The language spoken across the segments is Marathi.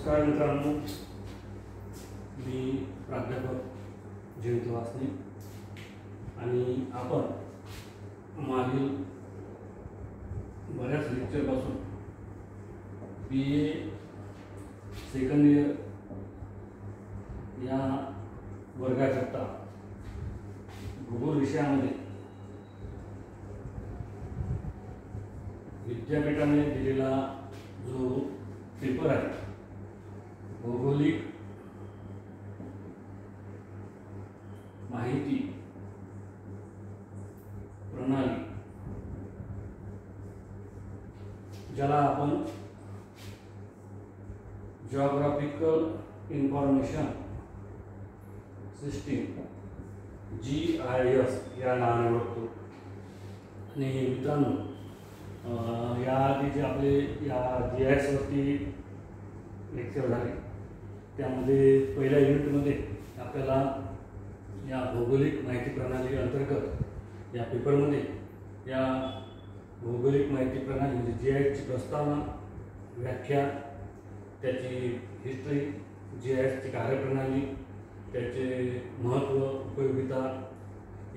नमस्कार मित्रांनो, मी प्राध्यापक जयंत वासने आणि आपण मागील बऱ्याच लेक्चरपासून BA सेकंड इयर या वर्गाकरता भूगोल विषयामध्ये विद्यापीठाने दिलेला जो पेपर आहे भौगोलिक माहिती प्रणाली, ज्याला आपण जिओग्राफिकल इन्फॉर्मेशन सिस्टीम GIS या नावाने ओळखतो। आणि मित्रांनो, याआधी जे आपले या GIS वरती लेक्चर झाले त्यामध्ये पहिल्या युनिटमध्ये आपल्याला या भौगोलिक माहिती प्रणाली अंतर्गत या पेपरमध्ये या भौगोलिक माहिती प्रणाली म्हणजे GIS ची प्रस्तावना, व्याख्या, त्याची हिस्ट्री, GIS ची कार्यप्रणाली, त्याचे महत्त्व, उपयोगिता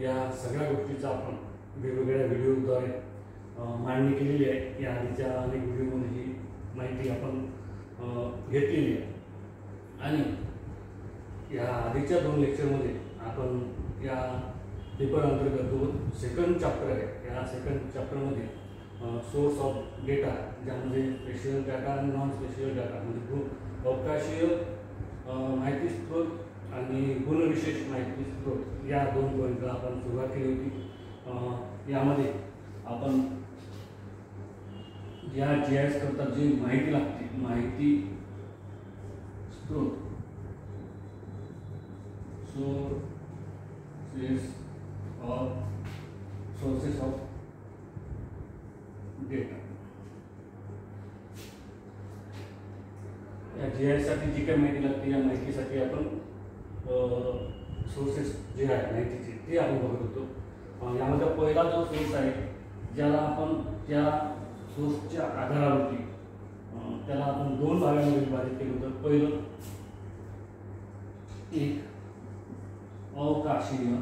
या सगळ्या गोष्टीचा आपण वेगवेगळ्या व्हिडिओद्वारे मांडणी केलेली आहे। या आधीच्या अनेक व्हिडिओमध्ये ही माहिती आपण घेतलेली आहे आणि या आधीच्या 2 लेक्चरमध्ये आपण या पेपर अंतर्गत जो सेकंड चॅप्टर आहे या सेकंड चॅप्टरमध्ये सोर्स ऑफ डेटा, ज्यामध्ये स्पेशल डाटा आणि नॉन स्पेशल डाटा म्हणजे अवकाशीय माहिती स्रोत आणि गुणविशेष माहिती स्रोत या 2 पॉईंटला आपण सुरुवात केली होती। यामध्ये आपण या GIS करता जी माहिती लागते, माहिती स्रोत, सोर्सेस ऑफ डेटा, या GIS साठी जी काही माहिती लागते या माहितीसाठी आपण सोर्सेस जे आहे माहितीचे ते आपण बघत होतो। यामध्ये पहिला जो सोर्स आहे ज्याला आपण त्या सोर्सच्या आधारावरती त्याला आपण 2 भागांमध्ये विभाजित केलं होतं। पहिलं एक अवकाशीय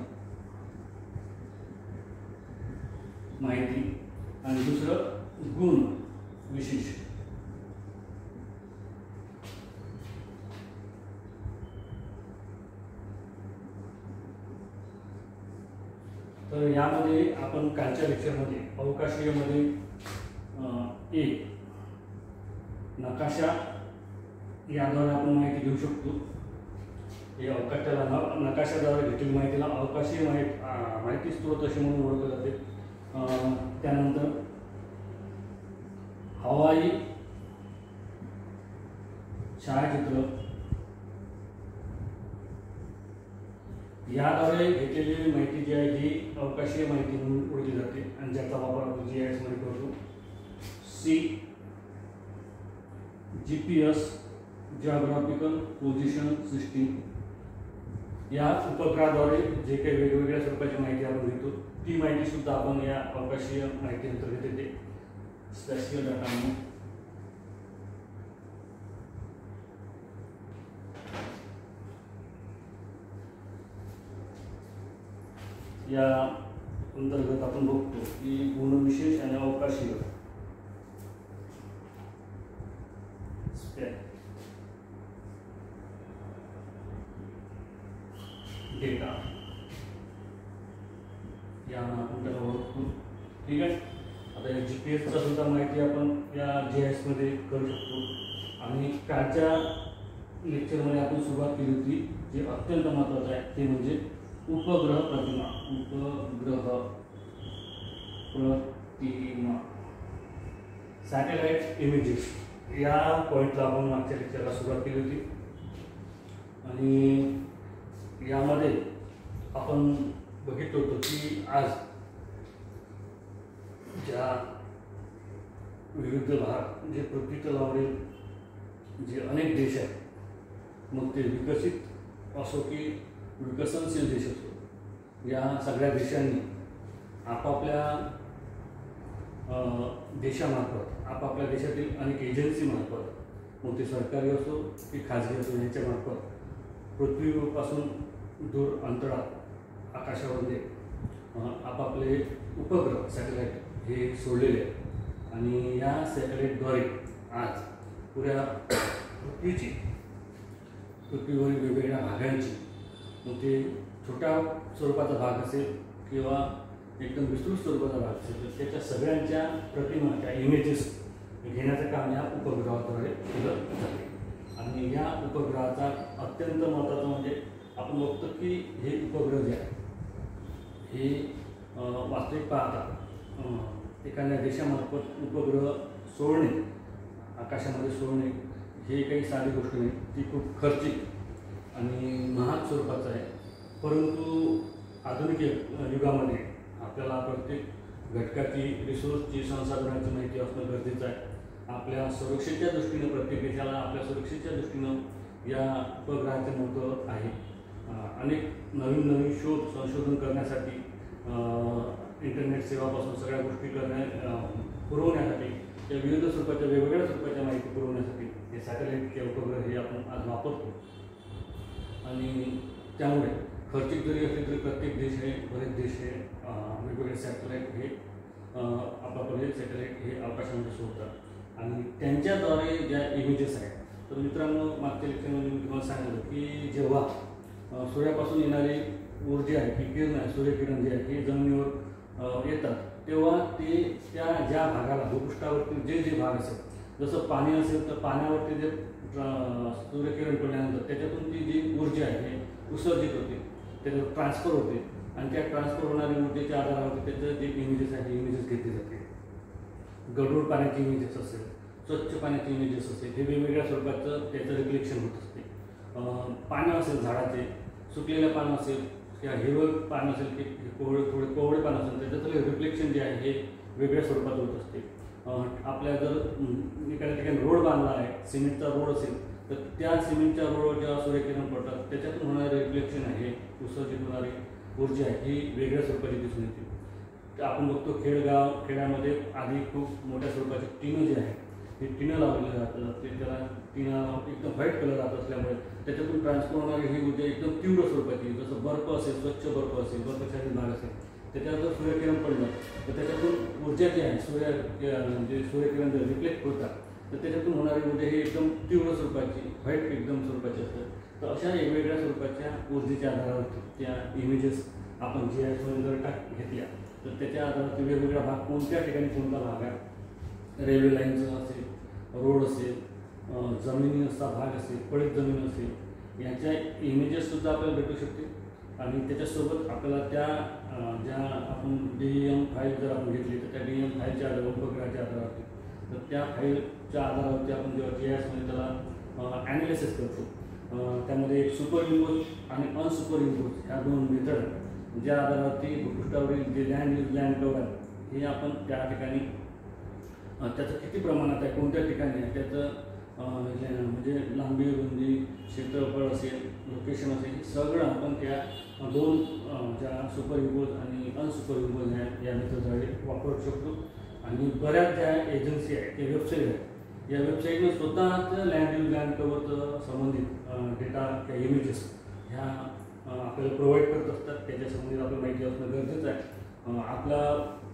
माहिती आणि दुसरं गुण विशेष। तर यामध्ये आपण कालच्या लेक्चरमध्ये अवकाशीयमध्ये एक नकाशा याद्वारे आपण माहिती घेऊ शकतो। या अवकाशाला नकाशाद्वारे घेतलेली माहितीला अवकाशीय माहिती स्रोत असे म्हणून ओळखले जाते। त्यानंतर हवाई छायाचित्र याद्वारे घेतलेली माहिती जी आहे ही अवकाशीय माहिती म्हणून ओळखली जाते आणि ज्याचा वापर आपण GIS मध्ये करतो। C GPS geographical position system या उपग्रहाद्वारे जे काही वेगवेगळ्या स्वरूपाची माहिती आपण घेतो ती माहिती सुद्धा आपण या अवकाशीय माहिती अंतर्गत येते। स्पेशल डाटा म्हणून या अंतर्गत आपण बघतो की गुणविशेष आणि अवकाशीय डेटा या आपण त्याला ओळखतो। ठीक आहे, आता या GPS चा सुद्धा माहिती आपण या GIS मध्ये करू शकतो। आणि कालच्या लेक्चरमध्ये आपण सुरुवात केली होती जे अत्यंत महत्त्वाचं आहे ते म्हणजे उपग्रह प्रतिमा। सॅटेलाइट इमेजेस या पॉइंटला आपण मागच्या लेक्चरला सुरुवात केली होती आणि यामध्ये आपण बघितलं होतं की आज ज्या विविध भाग जे पृथ्वी तलावरील जे अनेक देश आहेत, मग ते विकसित असो की विकसनशील देश असो, या सगळ्या देशांनी आपापल्या देशामार्फत आपापल्या देशातील अनेक एजन्सी मार्फत मग ते सरकारी असो की खाजगी असो यांच्यामार्फत पृथ्वीपासून दूर अंतराळ आकाशामध्ये आपापले उपग्रह सॅटेलाईट हे सोडलेले आहेत आणि या सॅटेलाईटद्वारे आज पुऱ्या पृथ्वीवरील वेगवेगळ्या भागांची मग ते छोट्या स्वरूपाचा भाग असेल किंवा एकदम विस्तृत स्वरूपाचा भाग असेल तर त्याच्या सगळ्यांच्या प्रतिमा त्या इमेजेस घेण्याचं काम या उपग्रहाद्वारे केलं जाते. आणि या उपग्रहाचा अत्यंत महत्त्वाचं म्हणजे आपण बघतो की हे उपग्रह जे आहे हे वास्तविक पाहता एखाद्या देशामार्फत उपग्रह सोडणे आकाशामध्ये सोडणे हे काही साधी गोष्ट नाही. ती खूप खर्चिक आणि महाग स्वरूपाचं आहे. परंतु आधुनिक युगामध्ये आपल्याला प्रत्येक घटकाची रिसोर्सची संसाधनाची माहिती असणं गरजेचं आहे. आपल्या सुरक्षेच्या दृष्टीनं प्रत्येक देशाला आपल्या सुरक्षेच्या दृष्टीनं या उपग्रहाचे महत्त्व आहे. अनेक नवीन नवीन शोध संशोधन करण्यासाठी इंटरनेट सेवापासून सगळ्या गोष्टी पुरवण्यासाठी त्या विविध स्वरूपाच्या वेगवेगळ्या स्वरूपाच्या माहिती पुरवण्यासाठी हे सॅटेलाईट किंवा उपग्रह हे आपण आज वापरतो. आणि त्यामुळे खर्चिक जरी असले तरी प्रत्येक देश हे बरेच देश हे वेगवेगळे सॅटेलाईट हे आपापले सॅटेलाईट हे आकाशामध्ये सोडतात आणि त्यांच्याद्वारे ज्या इमेजेस आहेत. तर मित्रांनो मागच्या लेक्चरमध्ये मी तुम्हाला सांगितलं की जेव्हा सूर्यापासून येणारी ऊर्जा आहे की किरण आहे सूर्यकिरण जे आहे हे जमिनीवर येतात तेव्हा ते त्या ज्या भागाला भूपृष्ठावरती जे जे भाग असेल जसं पाणी असेल तर पाण्यावरती जे सूर्यकिरण पडल्यानंतर त्याच्यातून ती जी ऊर्जा आहे हे उत्सर्जित होते त्याच्यावर ट्रान्सफर होते आणि त्या ट्रान्सफर होणाऱ्या ऊर्जेच्या आधारावरती त्याचं जे इमेजेस आहे ते इमेजेस घेतले जाते. गढूळ पाण्याची इमेजेस असेल स्वच्छ पाण्याची इमेजेस असेल हे वेगवेगळ्या स्वरूपाचं त्याचं रिफ्लेक्शन होत असते. पानं असेल झाडाचे सुकलेलं पानं असेल किंवा हिरवं पान असेल की थोडे कोवळे पान असेल त्याच्यातलं रिफ्लेक्शन जे आहे हे वेगळ्या स्वरूपात होत असते. आपल्या जर एखाद्या ठिकाणी रोड बांधला आहे सिमेंटचा रोड असेल तर त्या सिमेंटच्या रोडवर जेव्हा सूर्यकिरण पडतात त्याच्यातून होणारे रिफ्लेक्शन आहे उत्सर्जित होणारी ऊर्जा आहे ही वेगळ्या स्वरूपाची दिसून येते. आपण बघतो खेड्यामध्ये आधी खूप मोठ्या स्वरूपाची टिनं जी आहे हे टिनं लावलेलं जातं ते त्याला टिनं एकदम व्हाईट कलर राहत असल्यामुळे त्याच्यातून ट्रान्सफर होणारी ही ऊर्जा एकदम तीव्र स्वरूपाची जसं बर्फ असेल स्वच्छ बर्फ असेल बर्फाच्छादित भाग असेल त्याच्यावर जर सूर्यकिरण पडलं तर त्याच्यातून ऊर्जा जी आहे सूर्यकिरण जर रिफ्लेक्ट होतात तर त्याच्यातून होणारी ऊर्जा ही एकदम तीव्र स्वरूपाची व्हाईट एकदम स्वरूपाची असते. तर अशा वेगवेगळ्या स्वरूपाच्या ऊर्जेच्या आधारावरती त्या इमेजेस आपण जी आहे जर घेतल्या तर त्याच्या आधारावरती वेगवेगळा भाग कोणत्या ठिकाणी कोणता भाग आहे रेल्वे लाईनचा असेल रोड असेल जमिनीचा भाग असेल पडीत जमीन असेल याच्या इमेजेससुद्धा आपल्याला भेटू शकते. आणि त्याच्यासोबत आपल्याला त्या ज्या आपण DEM फाईल जर आपण घेतली तर त्या DEM फाईलच्या आधारावर उपग्रहाच्या आधारावरती तर त्या फाईलच्या आधारावरती आपण जेव्हा GIS त्याला ॲनालिसिस करतो त्यामध्ये एक सुपर इम्पोज आणि अनसुपर इम्पोज ह्या दोन मेथड आहेत ज्या आधारावरती भूपृष्ठावरील जे लँड कव्हर आहे हे आपण त्या ठिकाणी त्याचं किती प्रमाणात आहे कोणत्या ठिकाणी आहे त्याचं म्हणजे लांबी रुंदी क्षेत्रफळ असेल लोकेशन असेल हे सगळं आपण त्या दोन ज्या सुपर इम्पोज आणि अनसुपर इम्पोज या मेथडद्वारे वापरू शकतो. आणि बऱ्याच ज्या एजन्सी आहेत त्या वेबसाईट आहेत या वेबसाईटने स्वतःचं लँड कव्हरचं संबंधित डेटा त्या इमेजेस ह्या आपल्याला प्रोव्हाइड करत असतात. त्याच्या संबंधित आपल्याला माहिती असणं गरजेचं आहे. आपल्या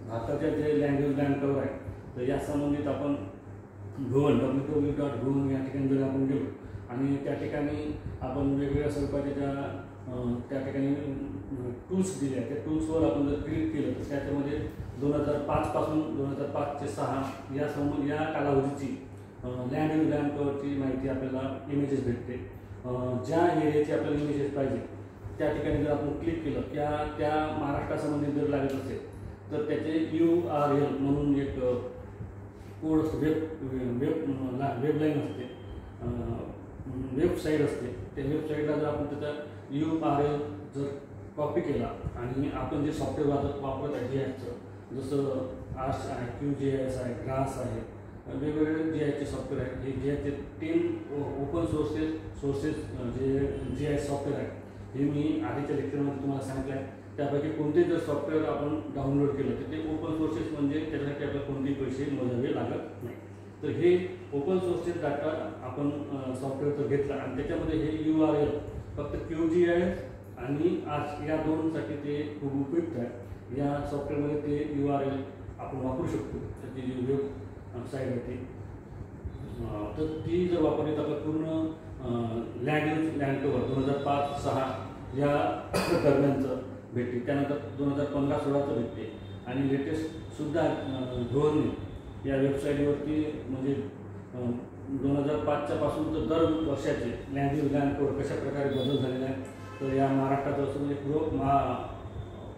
भारताच्या जे लँड कव्हर आहे तर या संबंधित आपण www.bhuvan या ठिकाणी जर आपण गेलो आणि त्या ठिकाणी आपण वेगवेगळ्या स्वरूपाच्या त्या ठिकाणी टूल्स दिले आहेत त्या टूल्सवर आपण जर क्लिक केलं तर त्याच्यामध्ये 2005 पासून 2005 ते 2006 या कालावधीची लँड कव्हरची माहिती आपल्याला इमेजेस भेटते. ज्या एरियाची आपल्याला इमेजेस पाहिजे त्या ठिकाणी जर आपण क्लिक केलं त्या महाराष्ट्रासंबंधित जर लागत असेल तर त्याचे URL म्हणून एक कोड असतो वेबलाईन असते वेबसाईट असते त्या वेबसाईटला जर आपण त्याचा URL जर कॉपी केला आणि आपण जे सॉफ्टवेअर वापरत आहे GISचं जसं आर्स आहे QGIS आहे ग्रास आहे वेगवेगळे GISचे सॉफ्टवेअर आहेत हे GISचे 10 ओपन सोर्सेस जे GIS सॉफ्टवेअर आहे हे मी आधीच्या लेक्चरमध्ये तुम्हाला सांगितलं आहे. त्यापैकी कोणते जर सॉफ्टवेअर आपण डाउनलोड केलं तर ते ओपन सोर्सेस म्हणजे त्याच्यासाठी आपल्याला कोणतेही पैसे मोजावे लागत नाही. तर हे ओपन सोर्सचे डाटा आपण सॉफ्टवेअरचं घेतला आणि त्याच्यामध्ये हे URL फक्त QGIS आणि आज या दोनसाठी ते खूप उपयुक्त आहे. या सॉफ्टवेअरमध्ये ते URL आपण वापरू शकतो. त्याची जी वेब साईट आहे ती, तर ती जर वापरली तर आपलं पूर्ण लँड कव्हर 2005-06 या दरम्यानचं भेटते. त्यानंतर 2015-16चं भेटते आणि लेटेस्टसुद्धा धोरणे या वेबसाईटवरती म्हणजे 2005च्या पासून तर दर वर्षाचे लँड कव्हर कशा प्रकारे बदल झालेला आहे. तर या महाराष्ट्रात असं म्हणजे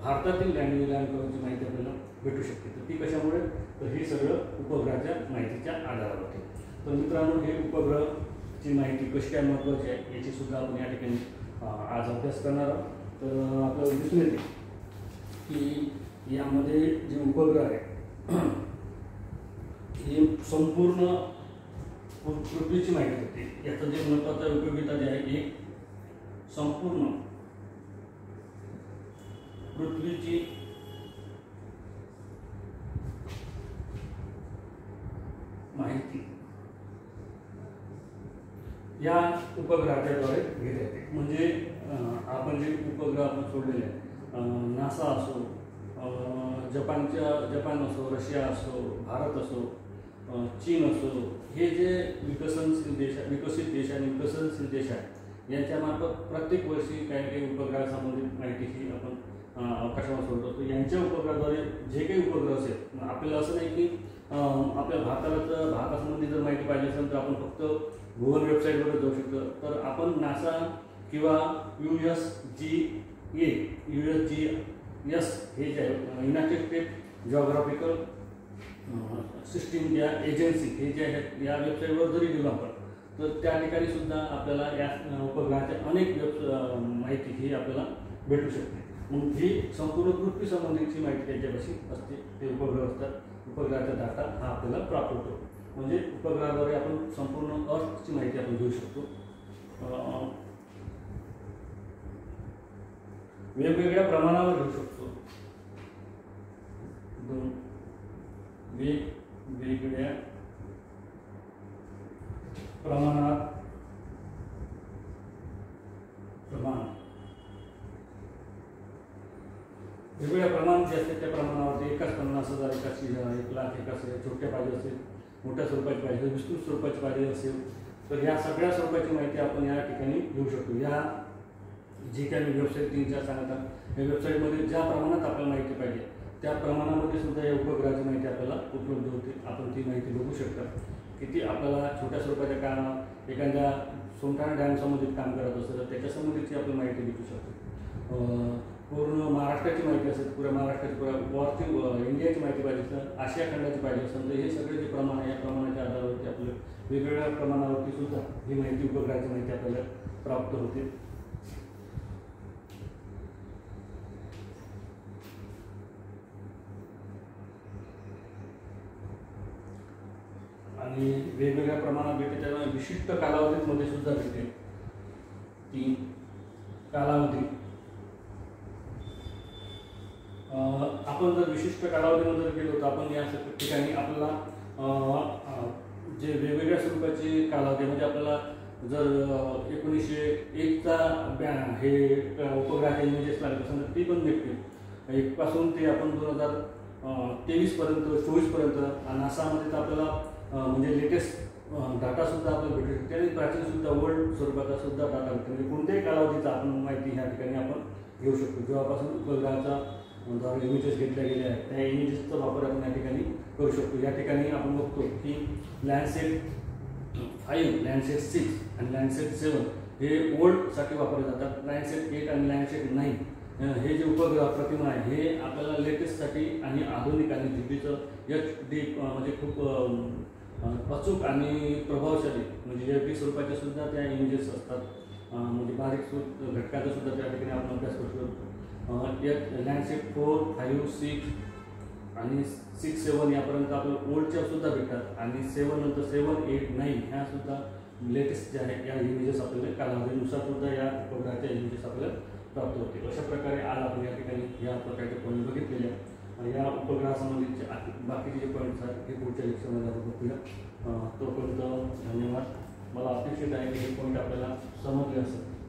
भारतातील लँड कव्हरची माहिती आपल्याला भेटू शकते. तर ती कशामुळे, तर हे सगळं उपग्रहाच्या माहितीच्या आधारावर होते. तर मित्रांनो, हे उपग्रहाची माहिती कशी काय महत्त्वाची आहे याची सुद्धा आपण या ठिकाणी आज अभ्यास करणार आहोत. तर आपल्याला दिसून येते की यामध्ये जे उपग्रह आहे हे संपूर्ण पृथ्वीची माहिती होते. याचं जे महत्त्वाचं उपयोगिता जे आहे, एक संपूर्ण पृथ्वीची माहिती या उपग्रहाच्याद्वारे घेता येते. म्हणजे आपण जे उपग्रह आपण सोडलेले आहे, नासा असो, जपान असो, रशिया असो, भारत असो, चीन असो, हे जे विकसित देश आणि विकसनशील देश आहेत यांच्यामार्फत प्रत्येक वर्षी काही काही उपग्रहासंबंधित माहिती ही आपण आकाशावर सोडतो. तर यांच्या उपग्रहाद्वारे जे काही उपग्रह असेल, आपल्याला असं नाही की आपल्या भारतासंबंधी जर माहिती पाहिजे असेल तर आपण फक्त गुगल वेबसाईटवर जाऊ शकतो. तर आपण नासा किंवा USGS हे जे आहे, युनायटेड स्टेट जिओग्राफिकल सिस्टीम या एजन्सी हे जे आहेत, या वेबसाईटवर जरी गेलो आपण तर त्या ठिकाणी सुद्धा आपल्याला या उपग्रहाच्या अनेक माहिती ही आपल्याला भेटू शकते. मग ही संपूर्ण पृथ्वी संबंधीची माहिती त्याच्यापाशी असते. ते उपग्रह असतात, उपग्रहाचा डाटा हा आपल्याला प्राप्त होतो. म्हणजे उपग्रहाद्वारे आपण संपूर्ण अर्थची माहिती आपण घेऊ शकतो. वेगवेगळ्या प्रमाणावर घेऊ शकतो. वेगवेगळ्या प्रमाणात वेगवेगळ्या प्रमाण जे असते त्या प्रमाणावरती एकाच 50,000, एकाच 1,00,000, एकाच छोट्या पाहिजे असेल, मोठ्या स्वरूपाची पाहिजे, विस्तृत स्वरूपाची पाहिजे असेल, तर या सगळ्या स्वरूपाची माहिती आपण या ठिकाणी घेऊ शकतो. या जी काही वेबसाईट 3-4 सांगतात, या वेबसाईटमध्ये ज्या प्रमाणात आपल्याला माहिती पाहिजे त्या प्रमाणामध्ये सुद्धा या उपग्रहाची माहिती आपल्याला उपलब्ध होते. आपण ती माहिती बघू शकता. किती आपल्याला छोट्या स्वरूपाच्या काम, एखाद्या सोमठाणा डॅम संबंधित काम करत असेल तर त्याच्या संबंधीची आपण माहिती भेटू शकतो. पूर्ण महाराष्ट्राची माहिती असेल, पुऱ्या महाराष्ट्राची, पुऱ्या इंडियाची माहिती पाहिजे असेल, आशिया खंडाची पाहिजे असेल, तर हे सगळे जे प्रमाण आहे या प्रमाणाच्या आधारावरती आपलं वेगवेगळ्या प्रमाणावरती सुद्धा ही माहिती, उपग्रहाची माहिती आपल्याला प्राप्त होते. आणि वेगवेगळ्या प्रमाणात भेटते. त्याला विशिष्ट कालावधीमध्ये सुद्धा भेटते. ती कालावधी आपण जर विशिष्ट कालावधीमध्ये जर गेलो तर आपण या ठिकाणी आपल्याला जे वेगवेगळ्या स्वरूपाचे कालावधी, म्हणजे आपल्याला जर 1901चा हे उपग्रहाचे इमेजेस लागत असेल तर ती पण भेटते. 1 पासून ते आपण 2023 पर्यंत, 24 पर्यंत नासामध्ये तर आपल्याला म्हणजे लेटेस्ट डाटासुद्धा आपल्याला भेटू शकते आणि प्राचीनसुद्धा ओल्ड स्वरूपाचा सुद्धा डाटा भेटतो. म्हणजे कोणत्याही कालावधीचा आपण माहिती ह्या ठिकाणी आपण घेऊ शकतो. जेव्हापासून उपग्रहाचा द्वारे इमेजेस घेतल्या गेल्या आहेत त्या इमेजेसचा वापर आपण या ठिकाणी करू शकतो. या ठिकाणी आपण बघतो की लँडसेट 5, लँडसेट 6 आणि लँडसेट 7 हे ओल्डसाठी वापरले जातात. लँडसेट 8 आणि लँडसेट 9 हे जे उपग्रह प्रतिमा आहे हे आपल्याला लेटेस्टसाठी आणि आधुनिक आणि जीबीचं HD म्हणजे खूप अचूक आणि प्रभावशाली म्हणजे HD स्वरूपाच्या सुद्धा त्या इमेजेस असतात. म्हणजे बारीक घटकाचा सुद्धा त्या ठिकाणी आपण अभ्यास करू शकतो. लँडसेट 4, 5, 6 आणि 6, 7 यापर्यंत आपल्याला ओल्डच्या सुद्धा भेटतात आणि 7 नंतर 7, 8, 9 ह्या सुद्धा लेटेस्ट जे आहेत या इमेजेस आपल्याला कालावधीनुसार सुद्धा या उपग्रहाच्या इमेजेस आपल्याला प्राप्त होते. अशा प्रकारे आज आपण या ठिकाणी या प्रकारचे पॉईंट बघितलेले आहेत. या उपग्रहासंबंधीचे बाकीचे जे पॉईंट्स आहेत हे पुढच्या लेक्चरमध्ये आपण बघूया. तोपर्यंत धन्यवाद. मला अपेक्षित आहे की हे पॉईंट आपल्याला समजले असेल.